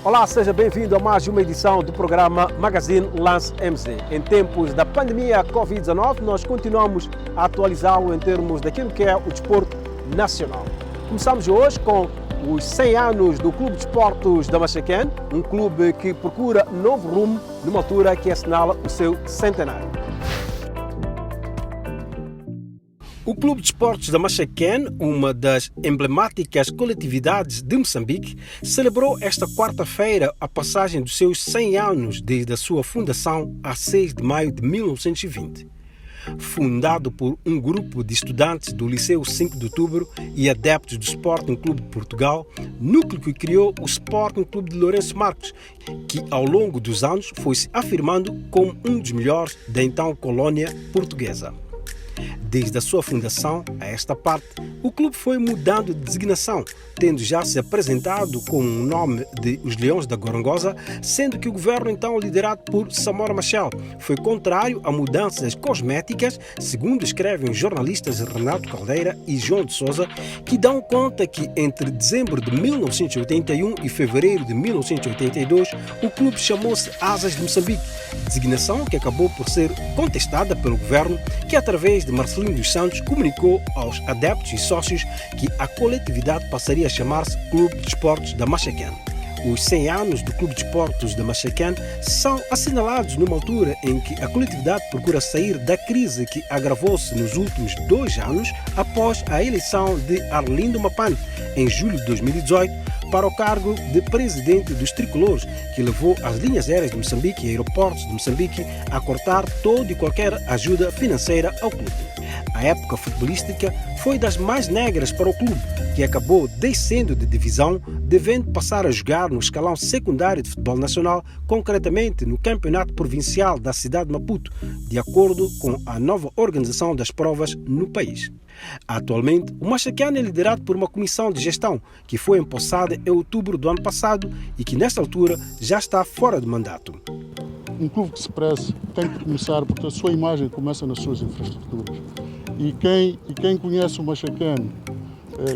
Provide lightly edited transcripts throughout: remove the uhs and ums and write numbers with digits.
Olá, seja bem-vindo a mais uma edição do programa Magazine Lance MZ. Em tempos da pandemia Covid-19, nós continuamos a atualizá-lo em termos daquilo que é o desporto nacional. Começamos hoje com os 100 anos do Clube de Esportes da Machaquén, um clube que procura novo rumo numa altura que assinala o seu centenário. O Clube de Esportes da Machaquén, uma das emblemáticas coletividades de Moçambique, celebrou esta quarta-feira a passagem dos seus 100 anos desde a sua fundação a 6 de maio de 1920. Fundado por um grupo de estudantes do Liceu 5 de Outubro e adeptos do Sporting Clube de Portugal, núcleo que criou o Sporting Clube de Lourenço Marques, que ao longo dos anos foi se afirmando como um dos melhores da então colônia portuguesa. Desde a sua fundação a esta parte, o clube foi mudando de designação, tendo já se apresentado com o nome de Os Leões da Gorongosa, sendo que o governo então liderado por Samora Machel foi contrário a mudanças cosméticas, segundo escrevem os jornalistas Renato Caldeira e João de Sousa, que dão conta que entre dezembro de 1981 e fevereiro de 1982, o clube chamou-se Asas de Moçambique, designação que acabou por ser contestada pelo governo, que através de Marcelino dos Santos comunicou aos adeptos e sócios que a coletividade passaria a chamar-se Clube de Esportes da Machaquén. Os 100 anos do Clube de Esportes da Machaquén são assinalados numa altura em que a coletividade procura sair da crise que agravou-se nos últimos 2 anos após a eleição de Arlindo Mapane, em julho de 2018, para o cargo de presidente dos tricolores, que levou as linhas aéreas de Moçambique e aeroportos de Moçambique a cortar toda e qualquer ajuda financeira ao clube. A época futebolística foi das mais negras para o clube, que acabou descendo de divisão, devendo passar a jogar no escalão secundário de futebol nacional, concretamente no Campeonato Provincial da cidade de Maputo, de acordo com a nova organização das provas no país. Atualmente, o Machaquén é liderado por uma comissão de gestão que foi empossada em outubro do ano passado e que, nesta altura, já está fora de mandato. Um clube que se preze tem que começar, porque a sua imagem começa nas suas infraestruturas. E quem conhece o Machaquén,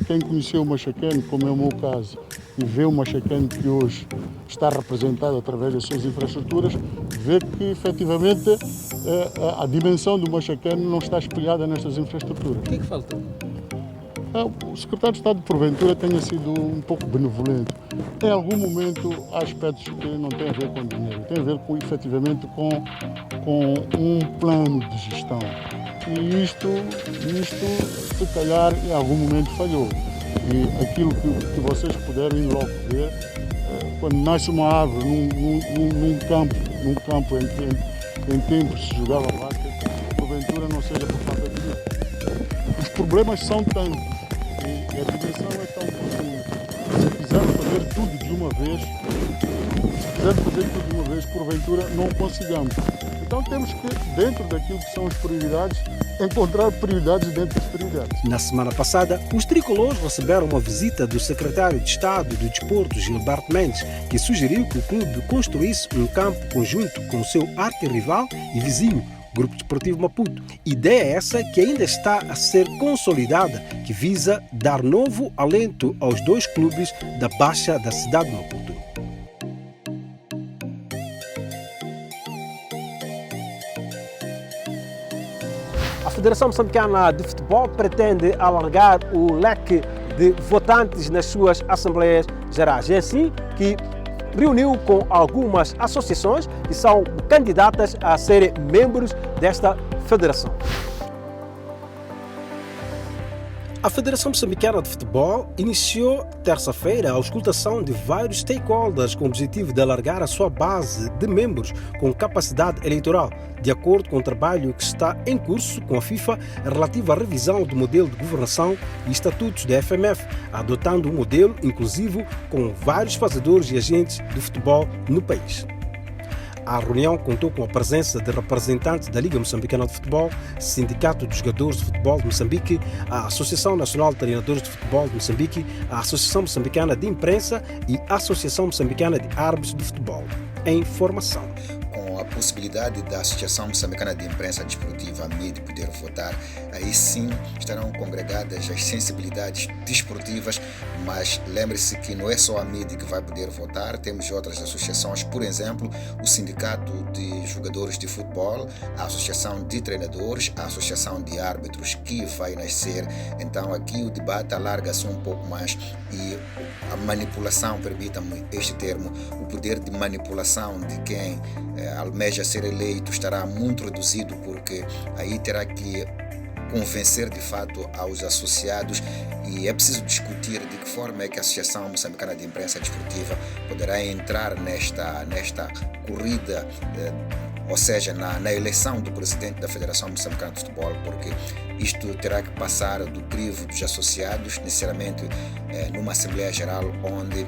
quem conheceu o Machaquén, como é o meu caso, e vê o Machaquén que hoje está representado através das suas infraestruturas, vê que efetivamente a dimensão do Machaquén não está espelhada nestas infraestruturas. O que é que falta? O secretário de Estado, porventura, tenha sido um pouco benevolente. Em algum momento há aspectos que não têm a ver com dinheiro, têm a ver efetivamente com um plano de gestão. E isto, se calhar, em algum momento falhou. E aquilo que vocês puderam ir logo ver, quando nasce uma árvore num campo em tempos se jogava basquete, porventura não seja por falta de dinheiro. Os problemas são tantos e a dimensão é tão profunda. Se quisermos fazer tudo de uma vez, porventura não consigamos. Então temos que, dentro daquilo que são as prioridades, encontrar prioridades dentro das prioridades. Na semana passada, os tricolores receberam uma visita do secretário de Estado do Desporto, Gilberto Mendes, que sugeriu que o clube construísse um campo conjunto com o seu arquirrival e vizinho, Grupo Desportivo Maputo. Ideia essa que ainda está a ser consolidada, que visa dar novo alento aos 2 clubes da Baixa da cidade de Maputo. A Federação Moçambicana de Futebol pretende alargar o leque de votantes nas suas assembleias gerais. É assim que reuniu com algumas associações que são candidatas a serem membros desta federação. A Federação Moçambicana de Futebol iniciou terça-feira a auscultação de vários stakeholders com o objetivo de alargar a sua base de membros com capacidade eleitoral, de acordo com o trabalho que está em curso com a FIFA relativo à revisão do modelo de governação e estatutos da FMF, adotando um modelo inclusivo com vários fazedores e agentes do futebol no país. A reunião contou com a presença de representantes da Liga Moçambicana de Futebol, Sindicato dos Jogadores de Futebol de Moçambique, a Associação Nacional de Treinadores de Futebol de Moçambique, a Associação Moçambicana de Imprensa e a Associação Moçambicana de Árbitros de Futebol, em formação. Com possibilidade da Associação Moçambicana de Imprensa Desportiva, AMID, poder votar, aí sim estarão congregadas as sensibilidades desportivas, mas lembre-se que não é só a AMID que vai poder votar, temos outras associações, por exemplo, o Sindicato de Jogadores de Futebol, a Associação de Treinadores, a Associação de Árbitros que vai nascer. Então aqui o debate alarga-se um pouco mais e a manipulação, permita-me este termo, o poder de manipulação de quem almeja ser eleito estará muito reduzido, porque aí terá que convencer de fato aos associados, e é preciso discutir de que forma é que a Associação Moçambicana de Imprensa Desportiva poderá entrar nesta corrida, ou seja, na eleição do presidente da Federação Moçambicana de Futebol, porque isto terá que passar do crivo dos associados, necessariamente numa Assembleia Geral, onde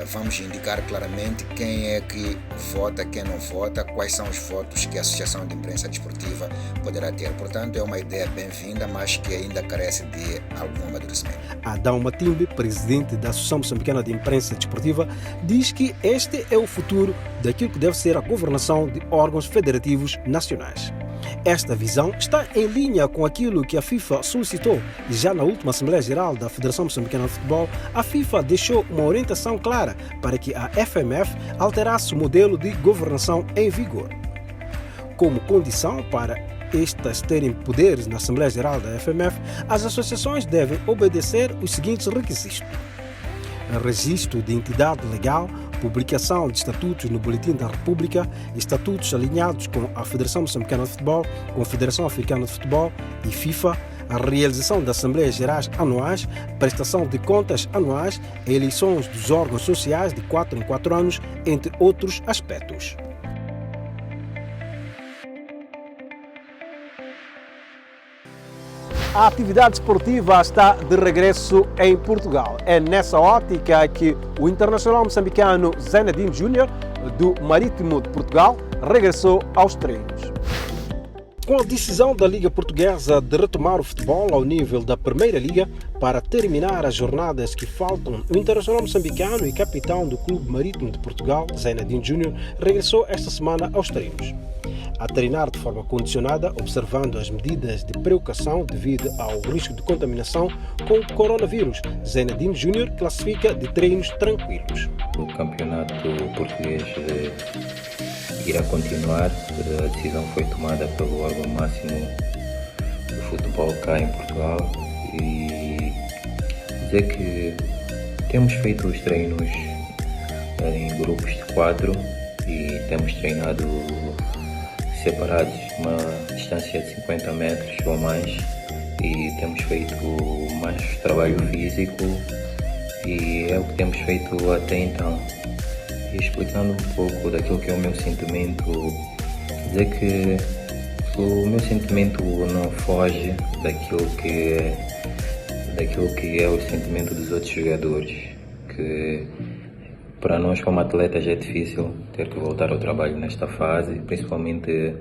vamos indicar claramente quem é que vota, quem não vota, quais são os votos que a Associação de Imprensa Desportiva poderá ter. Portanto, é uma ideia bem-vinda, mas que ainda carece de algum amadurecimento. Adão Matimbe, presidente da Associação Moçambicana de Imprensa Desportiva, diz que este é o futuro daquilo que deve ser a governação de órgãos federativos nacionais. Esta visão está em linha com aquilo que a FIFA solicitou, e já na última Assembleia Geral da Federação Moçambicana de Futebol, a FIFA deixou uma orientação clara para que a FMF alterasse o modelo de governação em vigor. Como condição para estas terem poderes na Assembleia Geral da FMF, as associações devem obedecer os seguintes requisitos: registro de entidade legal, publicação de estatutos no Boletim da República, estatutos alinhados com a Federação Moçambicana de Futebol, com a Federação Africana de Futebol e FIFA, a realização de Assembleias Gerais anuais, prestação de contas anuais, eleições dos órgãos sociais de 4 em 4 anos, entre outros aspectos. A atividade esportiva está de regresso em Portugal. É nessa ótica que o internacional moçambicano Zenedine Júnior, do Marítimo de Portugal, regressou aos treinos. Com a decisão da Liga Portuguesa de retomar o futebol ao nível da Primeira Liga para terminar as jornadas que faltam, o internacional moçambicano e capitão do Clube Marítimo de Portugal, Zenedine Júnior, regressou esta semana aos treinos. A treinar de forma condicionada, observando as medidas de precaução devido ao risco de contaminação com o coronavírus, Zenedine Júnior classifica de treinos tranquilos. O campeonato português irá continuar. A decisão foi tomada pelo órgão máximo do futebol cá em Portugal, e dizer que temos feito os treinos em grupos de 4 e temos treinado separados, uma distância de 50 metros ou mais, e temos feito mais trabalho físico, e é o que temos feito até então. E explicando um pouco daquilo que é o meu sentimento, dizer que o meu sentimento não foge daquilo que é o sentimento dos outros jogadores, que para nós como atletas é difícil ter que voltar ao trabalho nesta fase, principalmente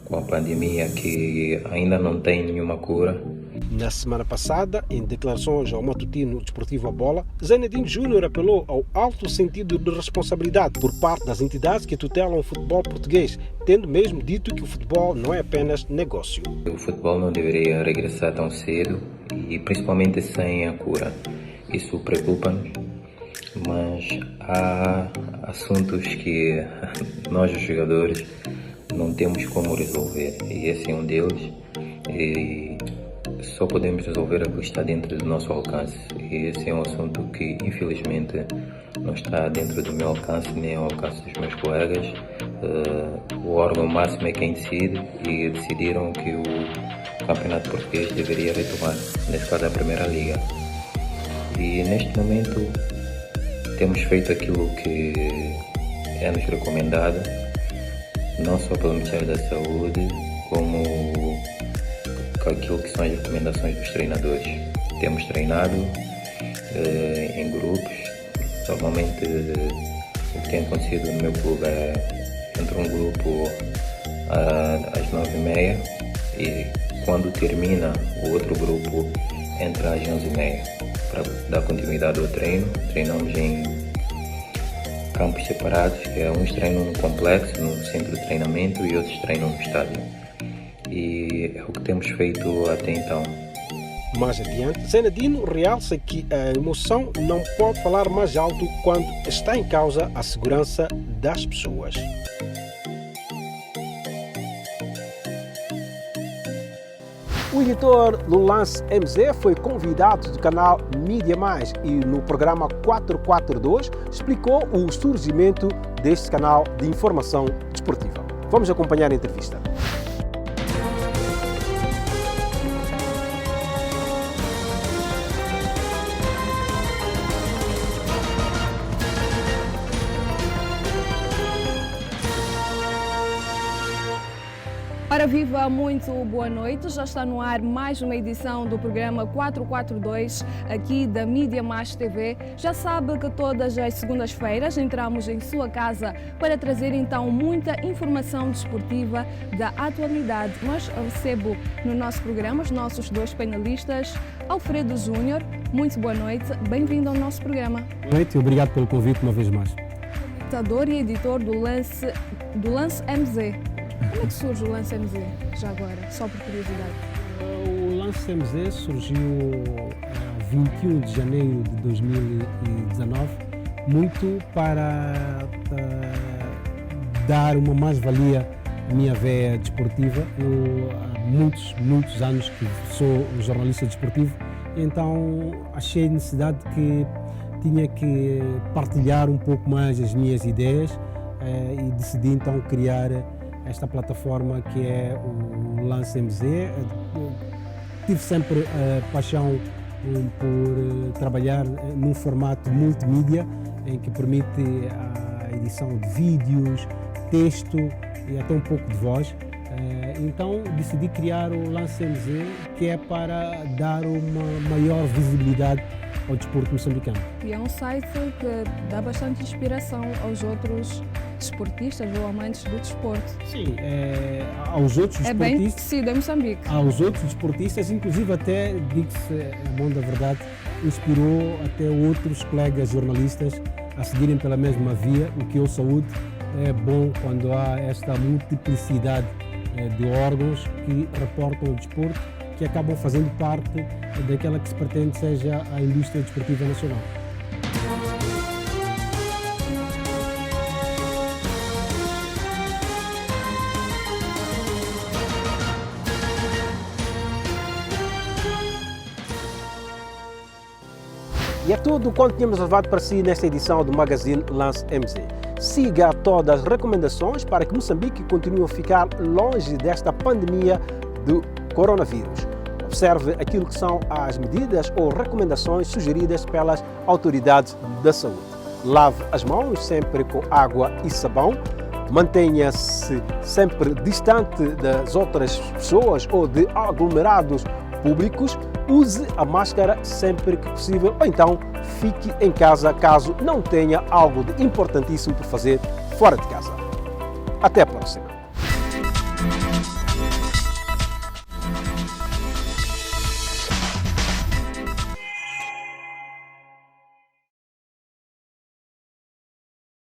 com a pandemia que ainda não tem nenhuma cura. Na semana passada, em declarações ao matutino desportivo A Bola, Zenedine Júnior apelou ao alto sentido de responsabilidade por parte das entidades que tutelam o futebol português, tendo mesmo dito que o futebol não é apenas negócio. O futebol não deveria regressar tão cedo e principalmente sem a cura. Isso preocupa-nos, mas há assuntos que nós, os jogadores, não temos como resolver, e esse é um deles, e só podemos resolver aquilo que está dentro do nosso alcance, e esse é um assunto que infelizmente não está dentro do meu alcance nem ao alcance dos meus colegas. O órgão máximo é quem decide, e decidiram que o campeonato português deveria retomar, nesse caso a Primeira Liga, e neste momento temos feito aquilo que é-nos recomendado, não só pelo Ministério da Saúde, como com aquilo que são as recomendações dos treinadores. Temos treinado em grupos. Normalmente o que tem acontecido no meu clube é entra um grupo às 9h30 e quando termina o outro grupo entra às 11h30 para dar continuidade ao treino. Treinamos campos separados, que uns treinam no complexo, no centro de treinamento, e outros treinam no estádio. E é o que temos feito até então. Mais adiante, Zenedino realça que a emoção não pode falar mais alto quando está em causa a segurança das pessoas. O editor do Lance MZ foi convidado do canal Mídia Mais e no programa 442 explicou o surgimento deste canal de informação desportiva. Vamos acompanhar a entrevista. Ora viva, muito boa noite. Já está no ar mais uma edição do programa 442 aqui da Mídia Mais TV. Já sabe que todas as segundas-feiras entramos em sua casa para trazer então muita informação desportiva da atualidade. Mas recebo no nosso programa os nossos dois panelistas, Alfredo Júnior. Muito boa noite, bem-vindo ao nosso programa. Boa noite e obrigado pelo convite uma vez mais. Comentador e editor do Lance MZ. Como é que surge o Lance MZ, já agora, só por curiosidade? O Lance MZ surgiu a 21 de janeiro de 2019, muito para dar uma mais-valia à minha veia desportiva. Eu há muitos anos que sou um jornalista desportivo, então achei necessidade que tinha que partilhar um pouco mais as minhas ideias e decidi então criar esta plataforma que é o Lance MZ. Tive sempre paixão por trabalhar num formato multimídia em que permite a edição de vídeos, texto e até um pouco de voz. Então decidi criar o Lance MZ, que é para dar uma maior visibilidade ao desporto moçambicano. E é um site que dá bastante inspiração aos outros desportistas ou amantes do desporto. Sim, aos outros desportistas. É bem conhecido em Moçambique. Aos outros desportistas, inclusive até, digo-se a bom da verdade, inspirou até outros colegas jornalistas a seguirem pela mesma via, o que eu saúdo. É bom quando há esta multiplicidade de órgãos que reportam o desporto, que acabam fazendo parte daquela que se pretende seja a indústria desportiva nacional. E é tudo quanto tínhamos levado para si nesta edição do Magazine Lance MZ. Siga todas as recomendações para que Moçambique continue a ficar longe desta pandemia do coronavírus. Observe aquilo que são as medidas ou recomendações sugeridas pelas autoridades da saúde. Lave as mãos sempre com água e sabão. Mantenha-se sempre distante das outras pessoas ou de aglomerados públicos. Use a máscara sempre que possível ou então fique em casa caso não tenha algo de importantíssimo por fazer fora de casa. Até a próxima!